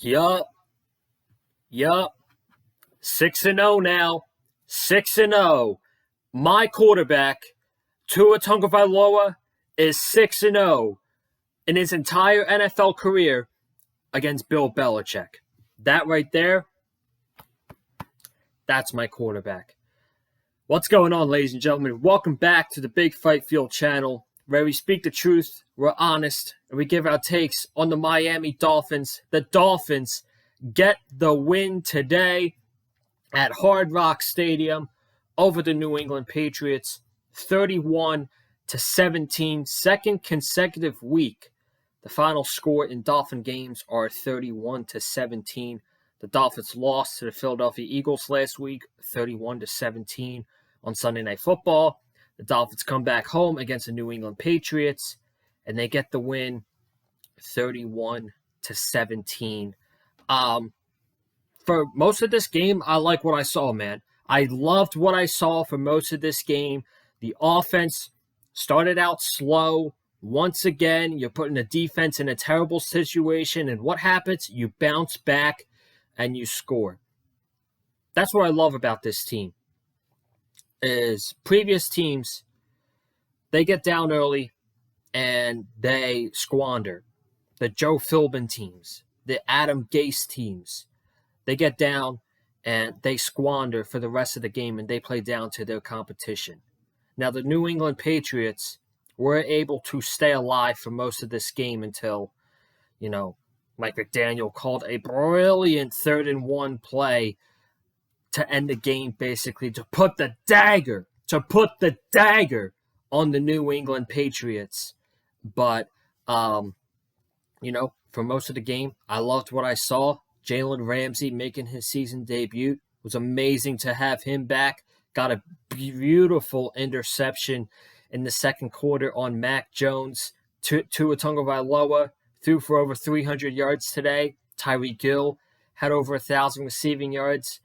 Yup, yup. 6-0 now. 6-0. My quarterback, Tua Tagovailoa, is 6-0 in his entire NFL career against Bill Belichick. That right there, that's my quarterback. What's going on, ladies and gentlemen? Welcome back to the Big Fight Field channel, where we speak the truth, we're honest, and we give our takes on the Miami Dolphins. The Dolphins get the win today at Hard Rock Stadium over the New England Patriots, 31-17, second consecutive week. The final score in Dolphin games are 31-17. The Dolphins lost to the Philadelphia Eagles last week, 31-17 on Sunday Night Football. The Dolphins come back home against the New England Patriots, and they get the win, 31-17. For most of this game, I like what I saw, man. I loved what I saw for most of this game. The offense started out slow. Once again, you're putting the defense in a terrible situation, and what happens? You bounce back and you score. That's what I love about this team. Is previous teams, they get down early and they squander. The Joe Philbin teams, the Adam Gase teams, they get down and they squander for the rest of the game and they play down to their competition. Now, the New England Patriots were able to stay alive for most of this game until, Mike McDaniel called a brilliant 3rd-and-1 play to end the game, basically, to put the dagger on the New England Patriots. But, for most of the game, I loved what I saw. Jalen Ramsey making his season debut. It was amazing to have him back. Got a beautiful interception in the second quarter on Mac Jones. Tua Tagovailoa threw for over 300 yards today. Tyreek Hill had over 1,000 receiving yards.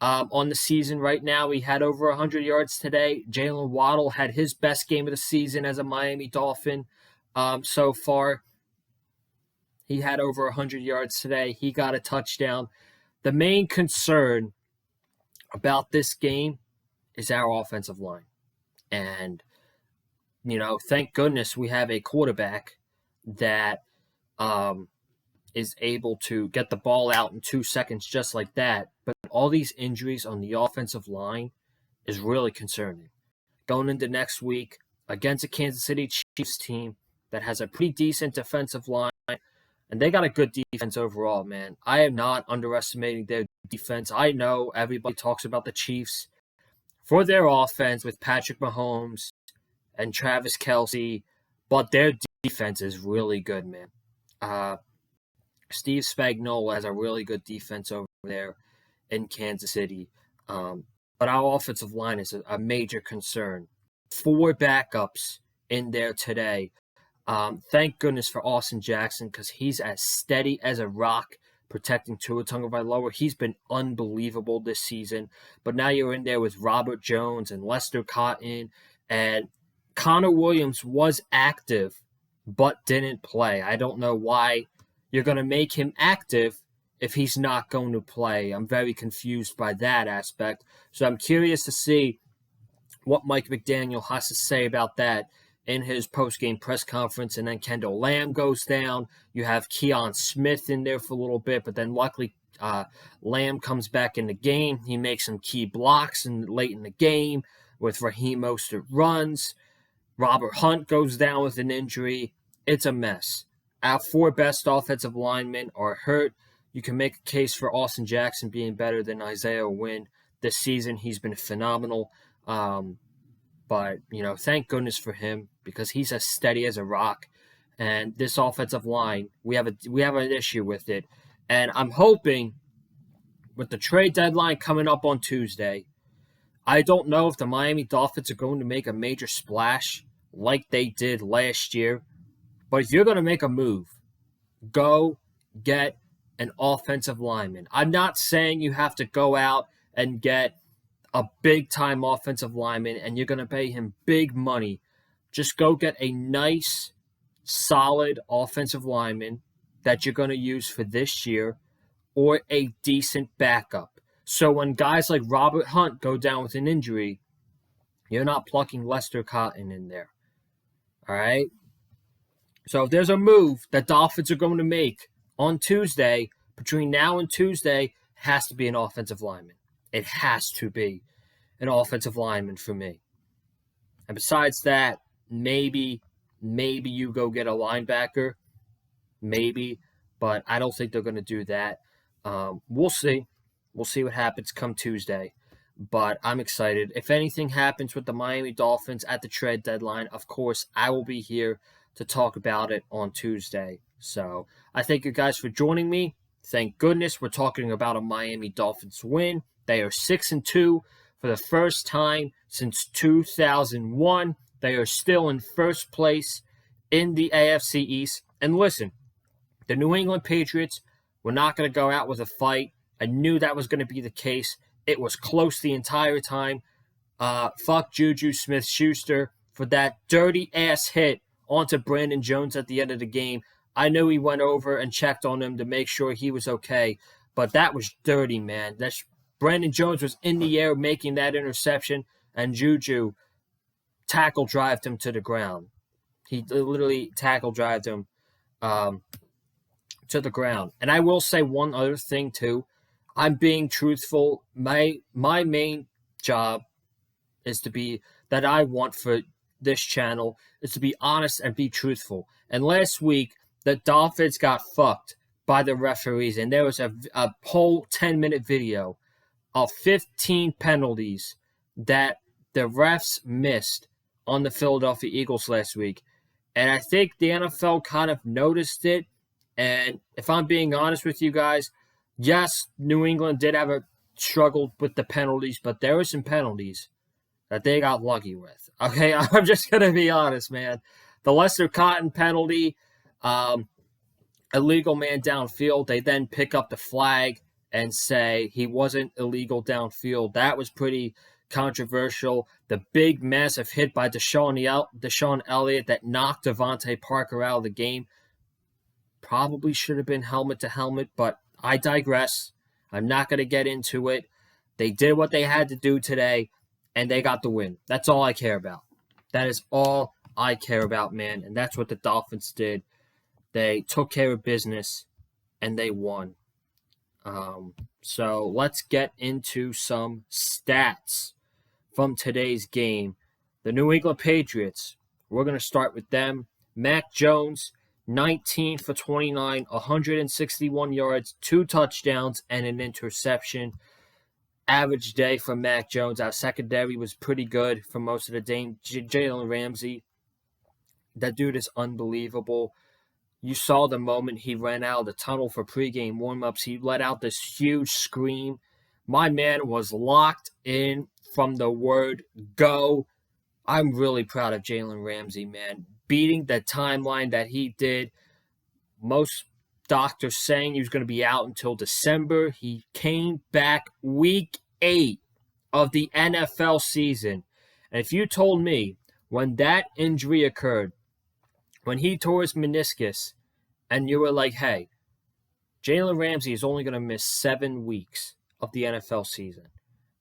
On the season right now, he had over 100 yards today. Jalen Waddle had his best game of the season as a Miami Dolphin so far. He had over 100 yards today. He got a touchdown. The main concern about this game is our offensive line. And, thank goodness we have a quarterback that is able to get the ball out in 2 seconds just like that. But all these injuries on the offensive line is really concerning. Going into next week against a Kansas City Chiefs team that has a pretty decent defensive line, and they got a good defense overall, man. I am not underestimating their defense. I know everybody talks about the Chiefs for their offense with Patrick Mahomes and Travis Kelce, but their defense is really good, man. Steve Spagnuolo has a really good defense over there in Kansas City. But our offensive line is a major concern. 4 backups in there today. Thank goodness for Austin Jackson because he's as steady as a rock protecting Tua Tagovailoa. He's been unbelievable this season. But now you're in there with Robert Jones and Lester Cotton. And Connor Williams was active but didn't play. I don't know why you're going to make him active if he's not going to play. I'm very confused by that aspect. So I'm curious to see what Mike McDaniel has to say about that in his post-game press conference. And then Kendall Lamb goes down. You have Keon Smith in there for a little bit, but then luckily Lamb comes back in the game. He makes some key blocks late in the game with Raheem Mostert runs. Robert Hunt goes down with an injury. It's a mess. Our 4 best offensive linemen are hurt. You can make a case for Austin Jackson being better than Isaiah Wynn this season. He's been phenomenal. But, thank goodness for him because he's as steady as a rock. And this offensive line, we have an issue with it. And I'm hoping with the trade deadline coming up on Tuesday, I don't know if the Miami Dolphins are going to make a major splash like they did last year. But if you're going to make a move, go get an offensive lineman. I'm not saying you have to go out and get a big-time offensive lineman and you're going to pay him big money. Just go get a nice, solid offensive lineman that you're going to use for this year or a decent backup. So when guys like Robert Hunt go down with an injury, you're not plucking Lester Cotton in there. All right? So if there's a move that Dolphins are going to make on Tuesday, between now and Tuesday, it has to be an offensive lineman. It has to be an offensive lineman for me. And besides that, maybe you go get a linebacker. Maybe. But I don't think they're going to do that. We'll see. We'll see what happens come Tuesday. But I'm excited. If anything happens with the Miami Dolphins at the trade deadline, of course, I will be here to talk about it on Tuesday. So I thank you guys for joining me. Thank goodness we're talking about a Miami Dolphins win. They are 6-2 for the first time since 2001. They are still in first place in the AFC East. And listen, the New England Patriots were not going to go out with a fight. I knew that was going to be the case. It was close the entire time. Fuck Juju Smith-Schuster for that dirty-ass hit onto Brandon Jones at the end of the game. I knew he went over and checked on him to make sure he was okay, but that was dirty, man. Brandon Jones was in the air making that interception, and Juju tackle-drived him to the ground. He literally tackle-drived him to the ground. And I will say one other thing, too. I'm being truthful. My main job is to be, that I want for this channel, is to be honest and be truthful. And last week, the Dolphins got fucked by the referees, and there was a whole 10-minute video of 15 penalties that the refs missed on the Philadelphia Eagles last week. And I think the NFL kind of noticed it. And if I'm being honest with you guys, yes, New England did have a struggle with the penalties, but there were some penalties that they got lucky with. Okay, I'm just going to be honest, man. The Lester Cotton penalty, illegal man downfield, they then pick up the flag and say he wasn't illegal downfield. That was pretty controversial. The big, massive hit by Deshaun Elliott that knocked Devontae Parker out of the game probably should have been helmet to helmet, but I digress. I'm not going to get into it. They did what they had to do today, and they got the win. That's all I care about. That is all I care about, man, and that's what the Dolphins did. They took care of business, and they won. So let's get into some stats from today's game. The New England Patriots, we're going to start with them. Mac Jones, 19 for 29, 161 yards, 2 touchdowns, and an interception. Average day for Mac Jones. Our secondary was pretty good for most of the day. Jalen Ramsey, that dude is unbelievable. You saw the moment he ran out of the tunnel for pregame warmups. He let out this huge scream. My man was locked in from the word go. I'm really proud of Jalen Ramsey, man. Beating the timeline that he did. Most doctors saying he was going to be out until December. He came back week 8 of the NFL season. And if you told me when that injury occurred, when he tore his meniscus, and you were like, hey, Jalen Ramsey is only going to miss 7 weeks of the NFL season.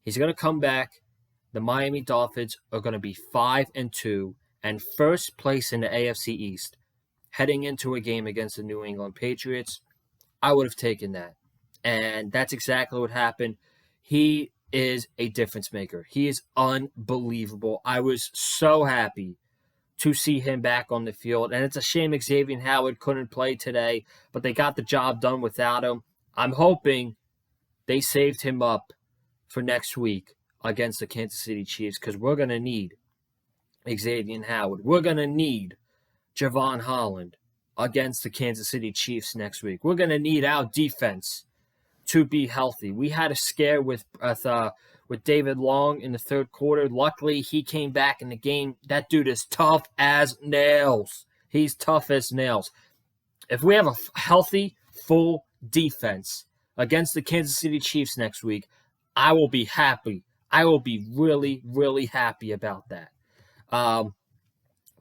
He's going to come back. The Miami Dolphins are going to be 5-2 and first place in the AFC East heading into a game against the New England Patriots. I would have taken that. And that's exactly what happened. He is a difference maker. He is unbelievable. I was so happy to see him back on the field. And it's a shame Xavier Howard couldn't play today, but they got the job done without him. I'm hoping they saved him up for next week against the Kansas City Chiefs, because we're going to need Xavier Howard. We're going to need Javon Holland against the Kansas City Chiefs next week. We're going to need our defense to be healthy. We had a scare with David Long in the third quarter. Luckily, he came back in the game. That dude is tough as nails. He's tough as nails. If we have a healthy, full defense against the Kansas City Chiefs next week, I will be happy. I will be really, really happy about that.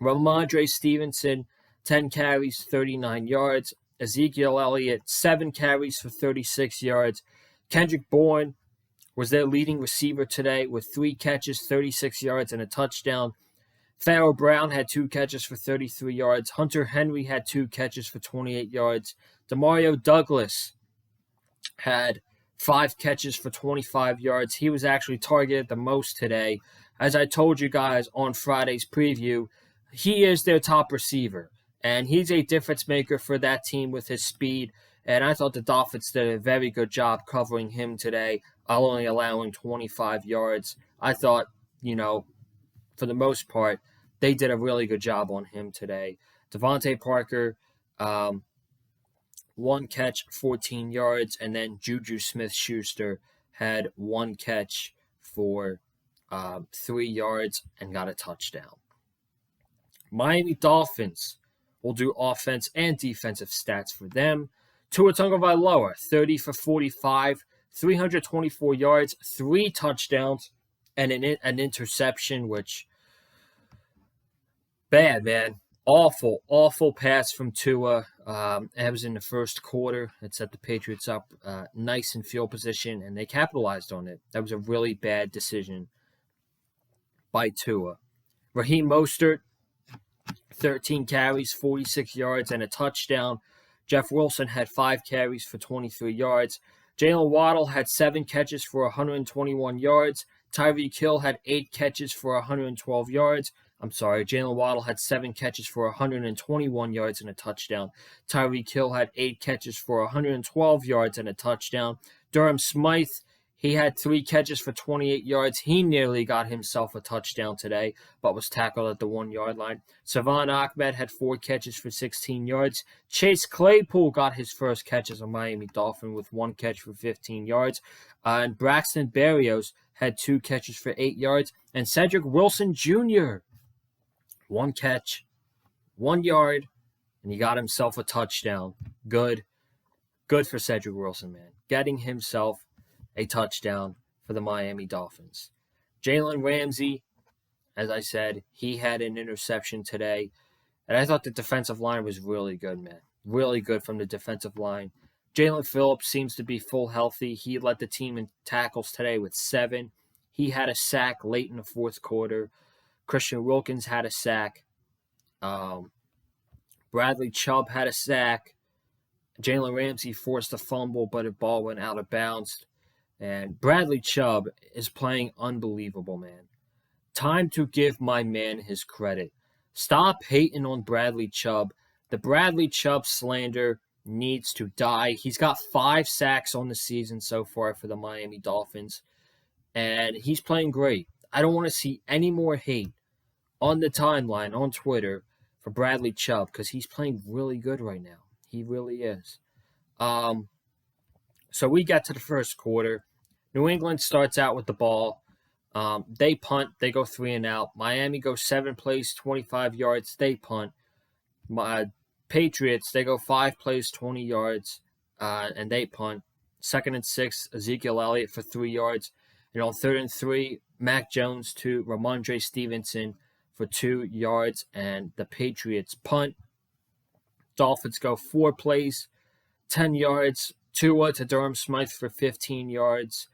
Ramondre Stevenson, 10 carries, 39 yards. Ezekiel Elliott, 7 carries for 36 yards. Kendrick Bourne was their leading receiver today with 3 catches, 36 yards, and a touchdown. Pharaoh Brown had 2 catches for 33 yards. Hunter Henry had 2 catches for 28 yards. Demario Douglas had 5 catches for 25 yards. He was actually targeted the most today. As I told you guys on Friday's preview, he is their top receiver, and he's a difference maker for that team with his speed. And I thought the Dolphins did a very good job covering him today, only allowing 25 yards. I thought, for the most part, they did a really good job on him today. Devontae Parker, 1 catch, 14 yards, and then Juju Smith-Schuster had 1 catch for 3 yards and got a touchdown. Miami Dolphins will do offense and defensive stats for them. Tua Tagovailoa, 30 for 45, 324 yards, 3 touchdowns, and an interception, which, bad, man. Awful pass from Tua. It was in the first quarter. It set the Patriots up nice in field position, and they capitalized on it. That was a really bad decision by Tua. Raheem Mostert, 13 carries, 46 yards, and a touchdown. Jeff Wilson had 5 carries for 23 yards. Jalen Waddle had 7 catches for 121 yards. Tyreek Hill had 8 catches for 112 yards. Jalen Waddle had 7 catches for 121 yards and a touchdown. Tyreek Hill had 8 catches for 112 yards and a touchdown. Durham Smythe, he had 3 catches for 28 yards. He nearly got himself a touchdown today, but was tackled at the 1-yard line. Savon Ahmed had 4 catches for 16 yards. Chase Claypool got his first catch as a Miami Dolphin with 1 catch for 15 yards. And Braxton Berrios had 2 catches for 8 yards. And Cedric Wilson Jr., 1 catch, 1 yard, and he got himself a touchdown. Good for Cedric Wilson, man. Getting himself a touchdown for the Miami Dolphins. Jalen Ramsey, as I said, he had an interception today. And I thought the defensive line was really good, man. Really good from the defensive line. Jalen Phillips seems to be full healthy. He led the team in tackles today with 7. He had a sack late in the fourth quarter. Christian Wilkins had a sack. Bradley Chubb had a sack. Jalen Ramsey forced a fumble, but the ball went out of bounds. And Bradley Chubb is playing unbelievable, man. Time to give my man his credit. Stop hating on Bradley Chubb. The Bradley Chubb slander needs to die. He's got 5 sacks on the season so far for the Miami Dolphins, and he's playing great. I don't want to see any more hate on the timeline, on Twitter, for Bradley Chubb, because he's playing really good right now. He really is. So we get to the first quarter. New England starts out with the ball. They punt. They go 3 and out. Miami goes 7 plays, 25 yards. They punt. Patriots, they go 5 plays, 20 yards, and they punt. 2nd and 6, Ezekiel Elliott for 3 yards. And on 3rd and 3, Mac Jones to Ramondre Stevenson for 2 yards, and the Patriots punt. Dolphins go 4 plays, 10 yards. Tua to Durham Smythe for 15 yards.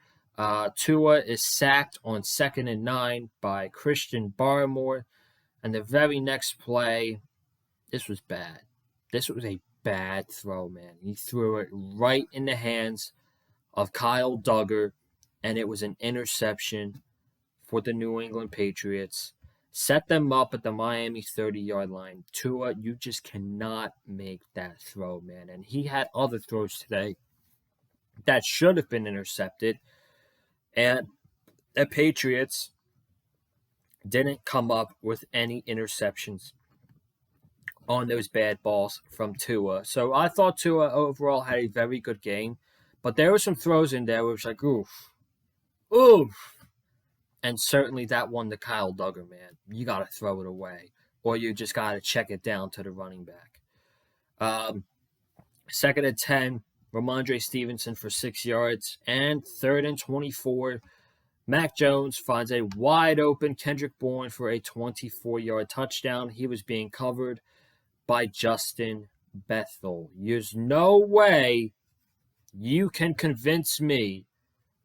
Tua is sacked on 2nd and 9 by Christian Barmore. And the very next play, this was bad. This was a bad throw, man. He threw it right in the hands of Kyle Duggar, and it was an interception for the New England Patriots. Set them up at the Miami 30-yard line. Tua, you just cannot make that throw, man. And he had other throws today that should have been intercepted. And the Patriots didn't come up with any interceptions on those bad balls from Tua. So I thought Tua overall had a very good game. But there were some throws in there where it was like, oof. And certainly that one to Kyle Duggar, man. You got to throw it away. Or you just got to check it down to the running back. 2nd and 10, Ramondre Stevenson for 6 yards. And 3rd and 24, Mac Jones finds a wide open Kendrick Bourne for a 24-yard touchdown. He was being covered by Justin Bethel. There's no way you can convince me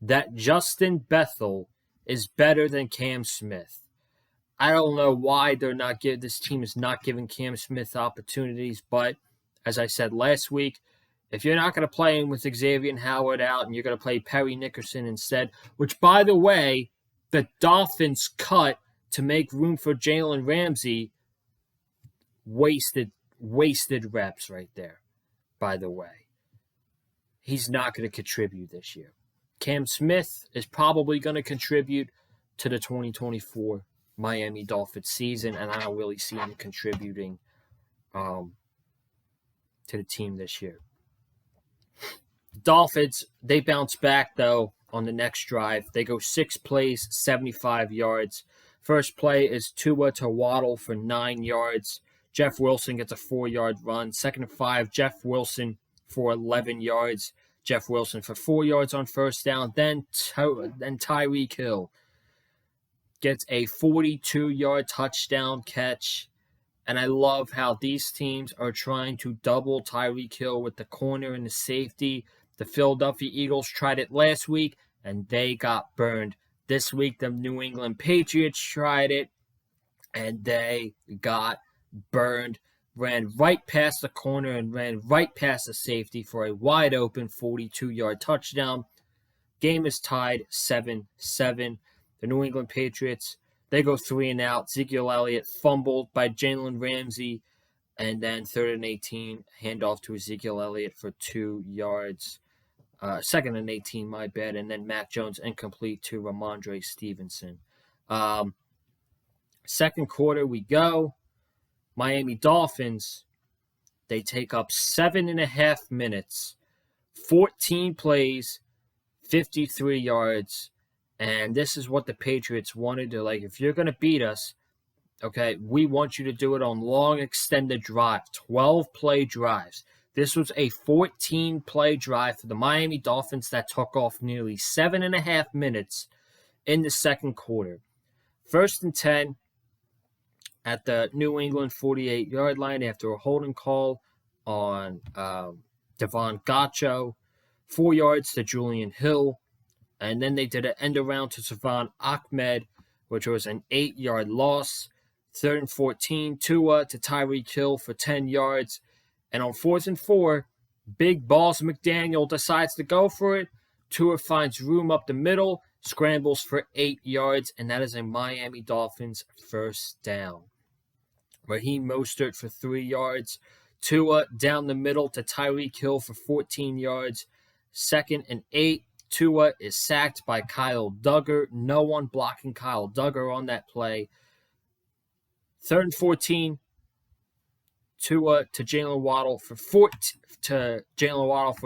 that Justin Bethel is better than Cam Smith. I don't know why this team is not giving Cam Smith opportunities, but as I said last week, if you're not going to play him with Xavier Howard out and you're going to play Perry Nickerson instead, which, by the way, the Dolphins cut to make room for Jalen Ramsey, wasted reps right there, by the way. He's not going to contribute this year. Cam Smith is probably going to contribute to the 2024 Miami Dolphins season, and I don't really see him contributing to the team this year. Dolphins, they bounce back, though, on the next drive. They go 6 plays, 75 yards. First play is Tua to Waddle for 9 yards. Jeff Wilson gets a 4-yard run. Second and 5, Jeff Wilson for 11 yards. Jeff Wilson for 4 yards on first down. Then Tyreek Hill gets a 42-yard touchdown catch. And I love how these teams are trying to double Tyreek Hill with the corner and the safety. The Philadelphia Eagles tried it last week, and they got burned. This week, the New England Patriots tried it, and they got burned. Ran right past the corner and ran right past the safety for a wide-open 42-yard touchdown. Game is tied 7-7. The New England Patriots, they go 3 and out. Ezekiel Elliott fumbled by Jalen Ramsey. And then 3rd and 18, handoff to Ezekiel Elliott for 2 yards. 2nd and 18, my bad. And then Mac Jones incomplete to Ramondre Stevenson. Second quarter we go. Miami Dolphins, they take up 7.5 minutes, 14 plays, 53 yards. And this is what the Patriots wanted to, if you're going to beat us, okay, we want you to do it on long extended drive, 12-play drives. This was a 14-play drive for the Miami Dolphins that took off nearly 7.5 minutes in the second quarter. 1st and 10 at the New England 48-yard line after a holding call on Devon Gaccio. 4 yards to Julian Hill. And then they did an end around to Savon Ahmed, which was an 8-yard loss. 3rd and 14, Tua to Tyreek Hill for 10 yards. And on 4th and 4, Big Balls McDaniel decides to go for it. Tua finds room up the middle, scrambles for 8 yards, and that is a Miami Dolphins first down. Raheem Mostert for 3 yards. Tua down the middle to Tyreek Hill for 14 yards. 2nd and 8. Tua is sacked by Kyle Duggar. No one blocking Kyle Duggar on that play. 3rd and 14. Tua to Jalen Waddle for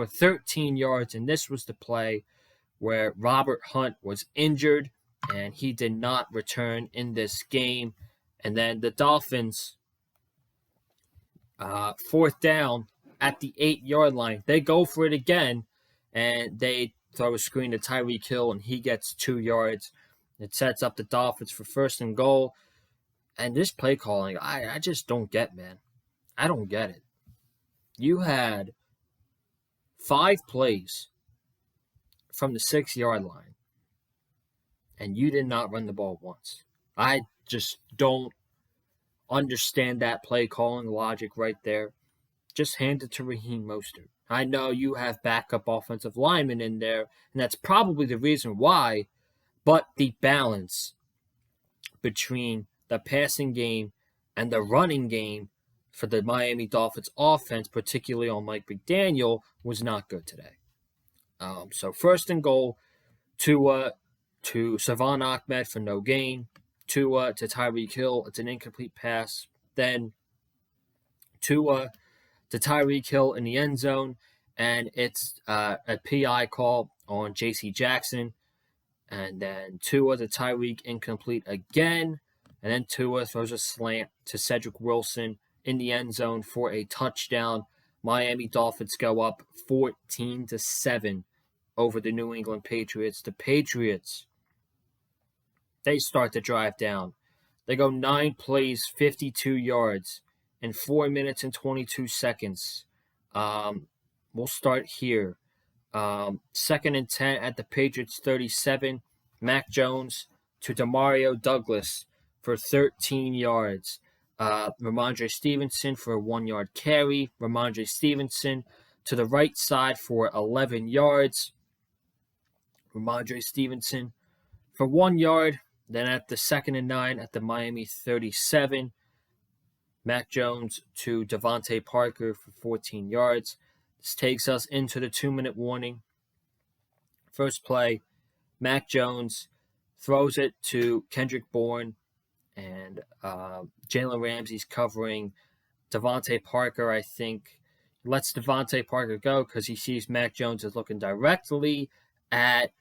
13 yards, and this was the play where Robert Hunt was injured, and he did not return in this game. And then the Dolphins, 4th down at the 8-yard line, they go for it again, and they throw a screen to Tyreek Hill, and he gets 2 yards. It sets up the Dolphins for 1st and goal. And this play calling, I just don't get, man. I don't get it. You had 5 plays from the 6-yard line, and you did not run the ball once. I just don't understand that play calling logic right there. Just hand it to Raheem Mostert. I know you have backup offensive linemen in there, and that's probably the reason why, but the balance between the passing game and the running game for the Miami Dolphins offense, particularly on Mike McDaniel, was not good today. So 1st and goal, Tua to Savon Ahmed for no gain. Tua to Tyreek Hill. It's an incomplete pass. Then Tua to Tyreek Hill in the end zone, and it's a PI call on J.C. Jackson. And then Tua to Tyreek, incomplete again. And then Tua throws a slant to Cedric Wilson in the end zone for a touchdown. Miami Dolphins go up 14-7 over the New England Patriots. The Patriots, they start to drive down. They go 9 plays, 52 yards in 4 minutes and 22 seconds. We'll start here. 2nd and 10 at the Patriots 37. Mac Jones to Demario Douglas for 13 yards. Ramondre Stevenson for a 1-yard carry. Ramondre Stevenson to the right side for 11 yards. Ramondre Stevenson for 1 yard. Then at the 2nd and 9 at the Miami 37, Mac Jones to Devontae Parker for 14 yards. This takes us into the 2-minute warning. First play, Mac Jones throws it to Kendrick Bourne, and Jalen Ramsey's covering Devontae Parker, I think. Lets Devontae Parker go because he sees Mac Jones is looking directly at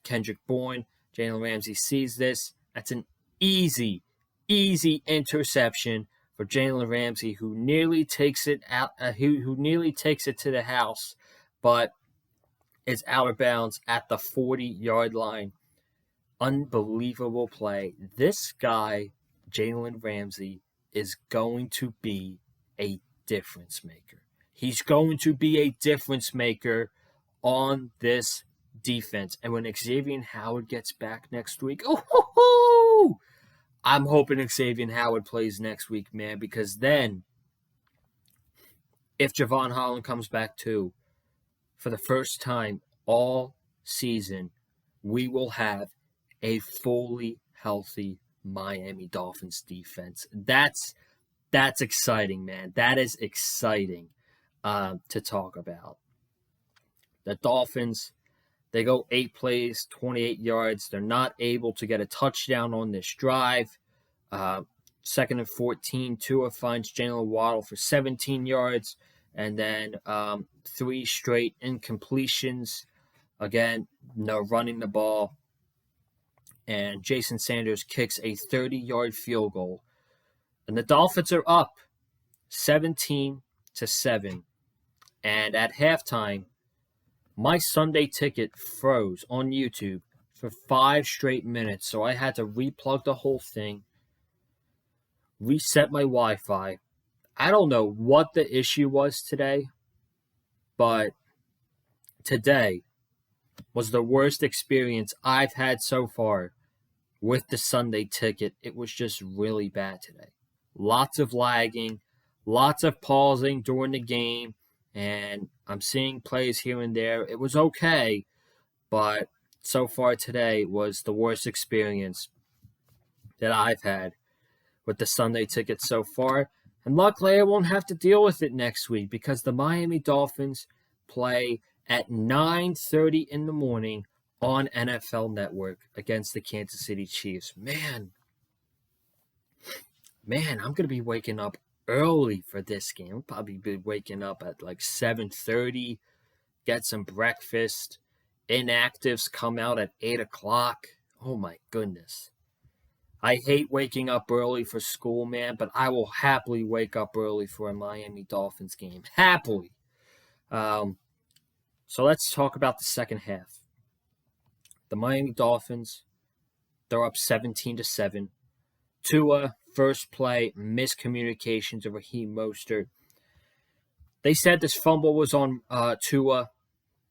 Kendrick Bourne. Jalen Ramsey sees this. That's an easy interception for Jalen Ramsey, who nearly takes it out. Who nearly takes it to the house, but is out of bounds at the 40-yard line. Unbelievable play. This guy, Jalen Ramsey, is going to be a difference maker. He's going to be a difference maker on this defense. And when Xavier Howard gets back next week, I'm hoping Xavier Howard plays next week, man, because then if Javon Holland comes back too, for the first time all season, we will have a fully healthy Miami Dolphins defense. That's exciting, man. That is exciting to talk about. The Dolphins, they go 8 plays, 28 yards. They're not able to get a touchdown on this drive. 2nd and 14, Tua finds Jalen Waddle for 17 yards. And then 3 straight incompletions. Again, no running the ball. And Jason Sanders kicks a 30-yard field goal. And the Dolphins are up 17-7. And at halftime, my Sunday ticket froze on YouTube for 5 straight minutes. So I had to replug the whole thing, reset my Wi-Fi. I don't know what the issue was today, but today was the worst experience I've had so far with the Sunday ticket. It was just really bad today. Lots of lagging, lots of pausing during the game, and I'm seeing plays here and there. It was okay, but so far today was the worst experience that I've had with the Sunday ticket so far. And luckily, I won't have to deal with it next week because the Miami Dolphins play at 9:30 in the morning on NFL Network against the Kansas City Chiefs. Man, I'm going to be waking up early for this game. I'll probably be waking up at like 7:30, get some breakfast. Inactives come out at 8 o'clock. Oh, my goodness. I hate waking up early for school, man, but I will happily wake up early for a Miami Dolphins game. Happily. So let's talk about the second half. The Miami Dolphins, they're up 17-7. Tua, first play, miscommunications of Raheem Mostert. They said this fumble was on Tua.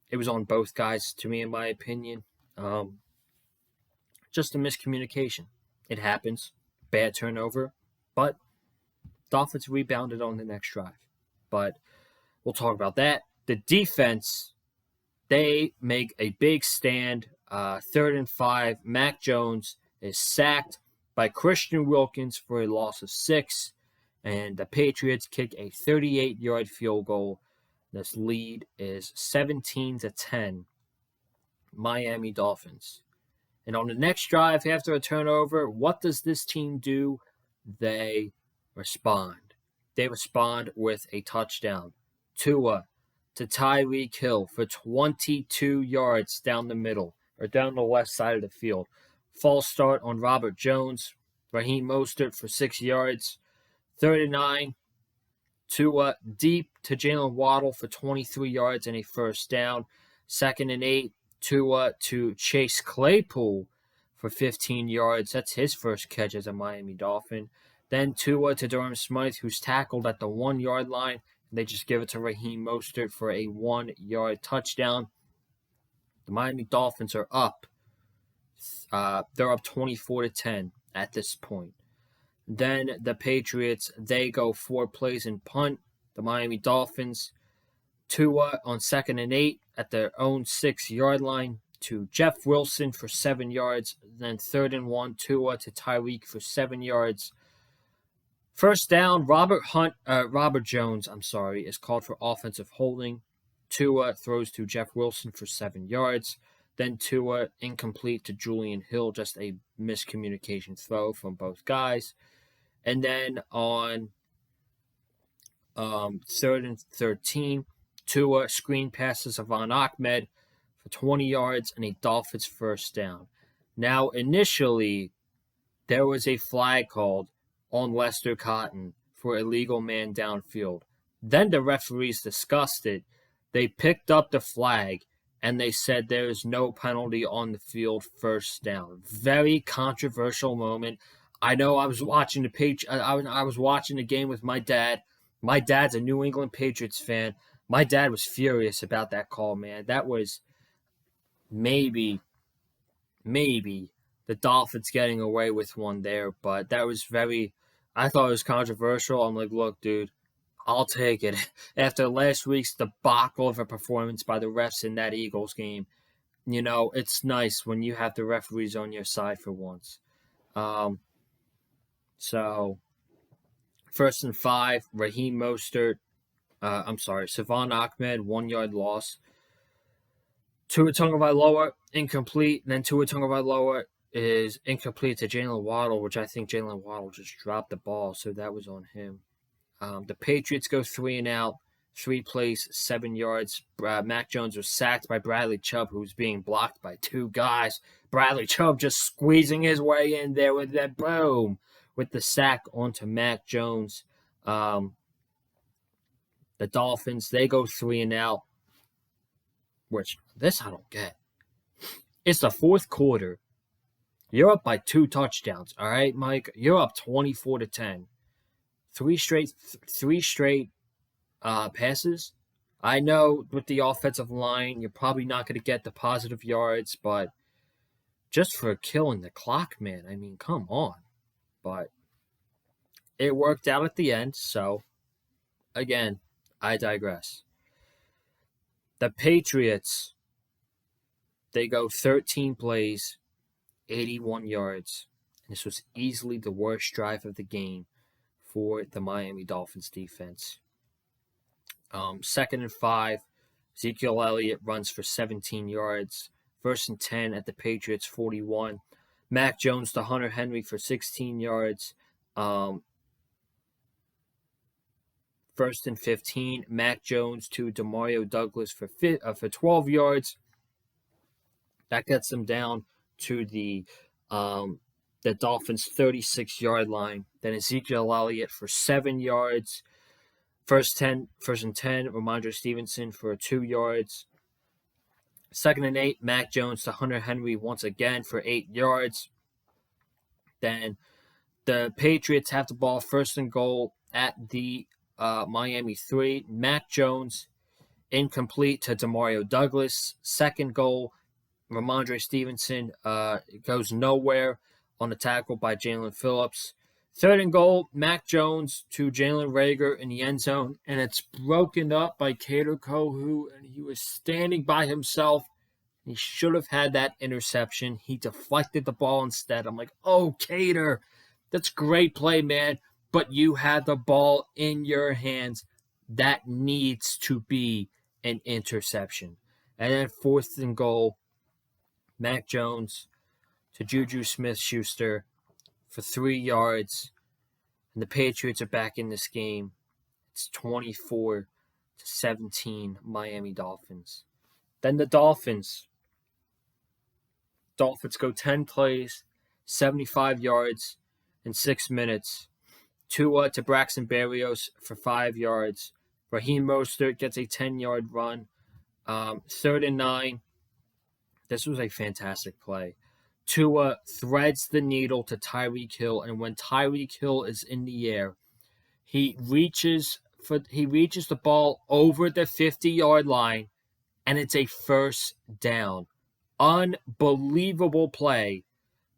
It was on both guys, to me, in my opinion. Just a miscommunication. It happens. Bad turnover. But Dolphins rebounded on the next drive. But we'll talk about that. The defense, they make a big stand. 3rd and 5. Mac Jones is sacked by Christian Wilkins for a loss of 6. And the Patriots kick a 38-yard field goal. This lead is 17-10. Miami Dolphins. And on the next drive, after a turnover, what does this team do? They respond. They respond with a touchdown. Tua to Tyreek Hill for 22 yards down the middle, or down the left side of the field. False start on Robert Jones. Raheem Mostert for 6 yards. 3rd and 9. Tua deep to Jalen Waddle for 23 yards and a first down. 2nd and 8. Tua to Chase Claypool for 15 yards. That's his first catch as a Miami Dolphin. Then Tua to Durham Smythe, who's tackled at the 1-yard line. They just give it to Raheem Mostert for a 1-yard touchdown. The Miami Dolphins are up. They're up 24-10 at this point. Then the Patriots, they go 4 plays and punt. The Miami Dolphins, Tua on 2nd and 8 at their own 6-yard line to Jeff Wilson for 7 yards. Then 3rd and 1, Tua to Tyreek for 7 yards. First down, Robert Jones, is called for offensive holding. Tua throws to Jeff Wilson for 7 yards. Then Tua incomplete to Julian Hill, just a miscommunication throw from both guys. And then on 3rd and 13, Tua screen passes Avon Ahmed for 20 yards and a Dolphins first down. Now, initially, there was a flag called on Lester Cotton for illegal man downfield. Then the referees discussed it. They picked up the flag and they said there is no penalty on the field, first down. Very controversial moment. I know I was watching I was watching the game with my dad. My dad's a New England Patriots fan. My dad was furious about that call, man. That was maybe the Dolphins getting away with one there, but that was I thought it was controversial. I'm like, look, dude, I'll take it. After last week's debacle of a performance by the refs in that Eagles game, it's nice when you have the referees on your side for once. So, 1st and 5, Raheem Mostert, Savon Ahmed, 1-yard loss. Tua Tagovailoa, incomplete. And then Tua Tagovailoa is incomplete to Jalen Waddle, which I think Jalen Waddle just dropped the ball, so that was on him. The Patriots go 3 and out, 3 plays, 7 yards. Mac Jones was sacked by Bradley Chubb, who was being blocked by 2 guys. Bradley Chubb just squeezing his way in there with that boom, with the sack onto Mac Jones. The Dolphins, they go 3 and out, which this I don't get. It's the 4th quarter. You're up by 2 touchdowns, all right, Mike? You're up 24-10. 3 straight passes. I know with the offensive line, you're probably not going to get the positive yards, but just for killing the clock, man, I mean, come on. But it worked out at the end, so again, I digress. The Patriots, they go 13 plays, 81 yards. And this was easily the worst drive of the game for the Miami Dolphins defense. 2nd and 5, Ezekiel Elliott runs for 17 yards. 1st and 10 at the Patriots 41. Mac Jones to Hunter Henry for 16 yards. 1st and 15, Mac Jones to Demario Douglas for 12 yards. That gets them down to the Dolphins' 36-yard line. Then Ezekiel Elliott for 7 yards. 1st and 10, Ramondre Stevenson for 2 yards. 2nd and 8, Mac Jones to Hunter Henry once again for 8 yards. Then the Patriots have the ball, 1st and goal at the Miami 3. Mac Jones incomplete to Demario Douglas. 2nd goal, Ramondre Stevenson goes nowhere on a tackle by Jalen Phillips. 3rd and goal, Mac Jones to Jalen Reagor in the end zone, and it's broken up by Kader Kohou, and he was standing by himself. He should have had that interception. He deflected the ball instead. I'm like, oh, Kader, that's great play, man, but you had the ball in your hands. That needs to be an interception. And then 4th and goal, Mac Jones to Juju Smith-Schuster for 3 yards, and the Patriots are back in this game. It's 24-17 Miami Dolphins. Then the Dolphins go 10 plays, 75 yards in 6 minutes. Tua to Braxton Berrios for 5 yards. Raheem Mostert gets a 10-yard run. 3rd and 9. This was a fantastic play. Tua threads the needle to Tyreek Hill, and when Tyreek Hill is in the air, he reaches the ball over the 50-yard line, and it's a first down. Unbelievable play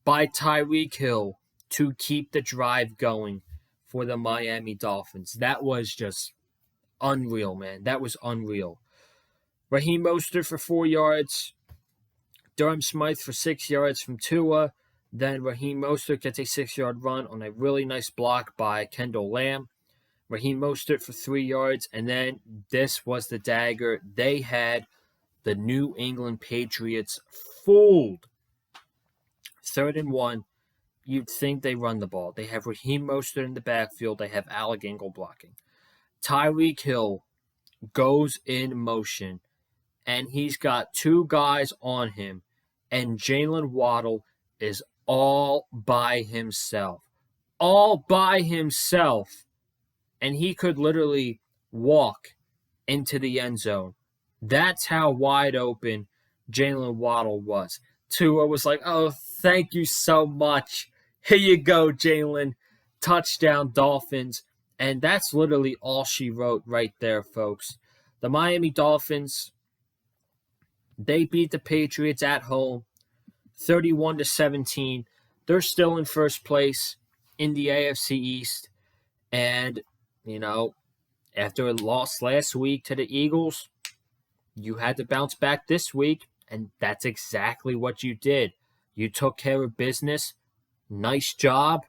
by Tyreek Hill to keep the drive going for the Miami Dolphins. That was just unreal, man. That was unreal. Raheem Mostert for 4 yards. Durham Smythe for 6 yards from Tua. Then Raheem Mostert gets a 6-yard run on a really nice block by Kendall Lamb. Raheem Mostert for 3 yards. And then this was the dagger. They had the New England Patriots fooled. 3rd and 1. You'd think they run the ball. They have Raheem Mostert in the backfield. They have Alec Ingle blocking. Tyreek Hill goes in motion, and he's got 2 guys on him, and Jalen Waddle is all by himself. All by himself. And he could literally walk into the end zone. That's how wide open Jalen Waddle was. Tua was like, oh, thank you so much. Here you go, Jalen. Touchdown, Dolphins. And that's literally all she wrote right there, folks. The Miami Dolphins, they beat the Patriots at home, 31-17. They're still in first place in the AFC East. And, after a loss last week to the Eagles, you had to bounce back this week, and that's exactly what you did. You took care of business. Nice job.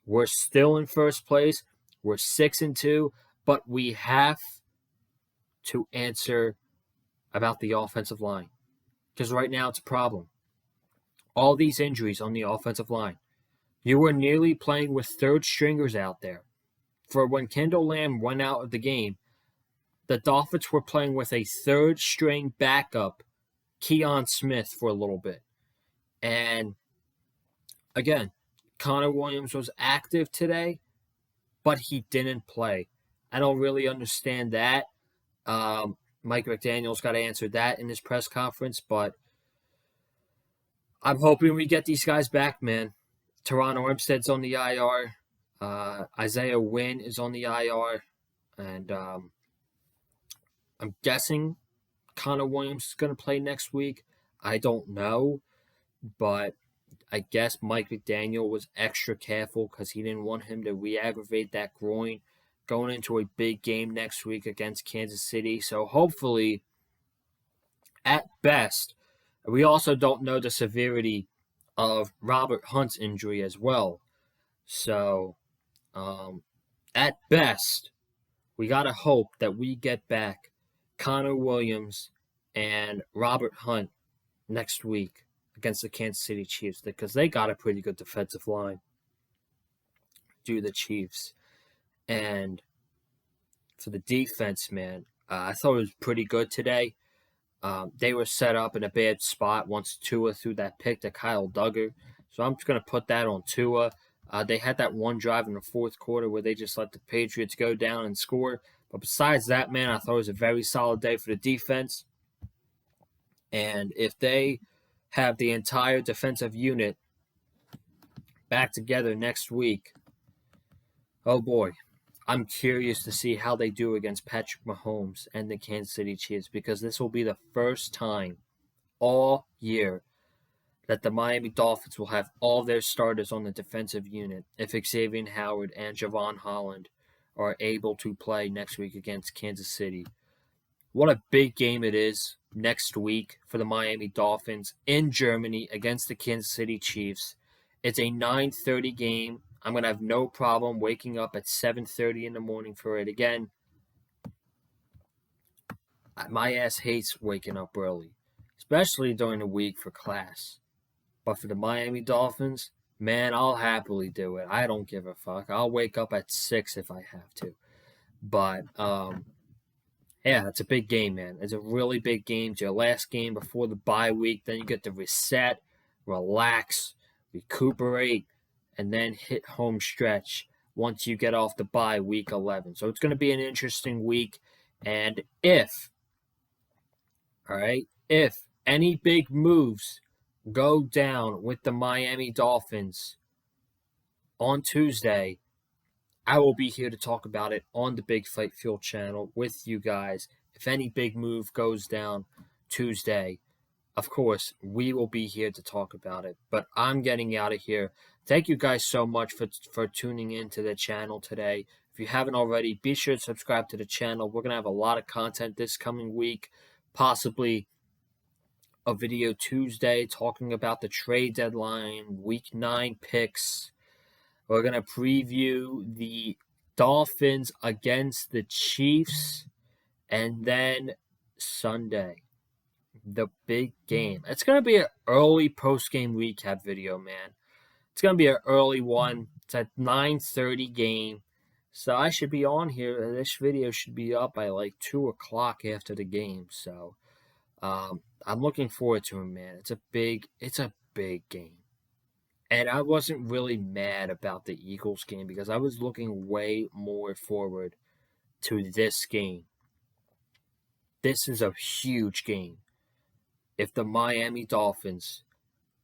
We're still in first place. We're 6-2, but we have to answer about the offensive line, because right now it's a problem. All these injuries on the offensive line. You were nearly playing with third stringers out there. For when Kendall Lamb went out of the game, the Dolphins were playing with a third string backup, Keon Smith, for a little bit. And again, Connor Williams was active today, but he didn't play. I don't really understand that. Mike McDaniel's got to answer that in his press conference, but I'm hoping we get these guys back, man. Teron Armstead's on the IR. Isaiah Wynn is on the IR. And I'm guessing Connor Williams is going to play next week. I don't know, but I guess Mike McDaniel was extra careful because he didn't want him to re-aggravate that groin going into a big game next week against Kansas City. So hopefully, at best, we also don't know the severity of Robert Hunt's injury as well. So, at best, we got to hope that we get back Connor Williams and Robert Hunt next week against the Kansas City Chiefs, because they got a pretty good defensive line, do the Chiefs. And for the defense, man, I thought it was pretty good today. They were set up in a bad spot once Tua threw that pick to Kyle Duggar. So I'm just going to put that on Tua. They had that one drive in the fourth quarter where they just let the Patriots go down and score. But besides that, man, I thought it was a very solid day for the defense. And if they have the entire defensive unit back together next week, oh boy, I'm curious to see how they do against Patrick Mahomes and the Kansas City Chiefs, because this will be the first time all year that the Miami Dolphins will have all their starters on the defensive unit if Xavier Howard and Javon Holland are able to play next week against Kansas City. What a big game it is next week for the Miami Dolphins in Germany against the Kansas City Chiefs. It's a 9:30 game. I'm going to have no problem waking up at 7:30 in the morning for it again. My ass hates waking up early, especially during the week for class. But for the Miami Dolphins, man, I'll happily do it. I don't give a fuck. I'll wake up at 6 if I have to. But, yeah, it's a big game, man. It's a really big game. It's your last game before the bye week. Then you get to reset, relax, recuperate, and then hit home stretch once you get off the bye week 11. So it's going to be an interesting week. And if any big moves go down with the Miami Dolphins on Tuesday, I will be here to talk about it on the Big Fight Fuel channel with you guys. If any big move goes down Tuesday, of course, we will be here to talk about it. But I'm getting out of here. Thank you guys so much for tuning in to the channel today. If you haven't already, be sure to subscribe to the channel. We're going to have a lot of content this coming week, possibly a video Tuesday talking about the trade deadline, week 9 picks. We're going to preview the Dolphins against the Chiefs, and then Sunday, the big game. It's going to be an early post-game recap video, man. It's going to be an early one. It's at 9:30 game. So I should be on here. This video should be up by like 2 o'clock after the game. So I'm looking forward to it, man. It's a big game. And I wasn't really mad about the Eagles game because I was looking way more forward to this game. This is a huge game. If the Miami Dolphins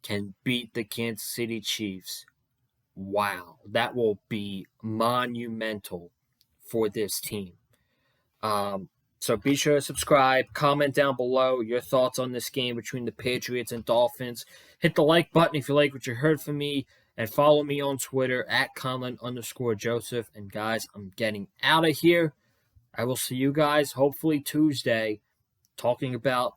can beat the Kansas City Chiefs, wow, that will be monumental for this team. So be sure to subscribe, comment down below your thoughts on this game between the Patriots and Dolphins. Hit the like button if you like what you heard from me, and follow me on Twitter at Colin_Joseph. And guys, I'm getting out of here. I will see you guys hopefully Tuesday talking about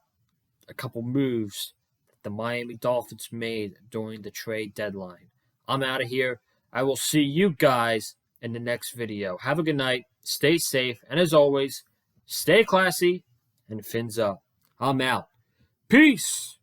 a couple moves that the Miami Dolphins made during the trade deadline. I'm out of here. I will see you guys in the next video. Have a good night. Stay safe. And as always, stay classy and fins up. I'm out. Peace.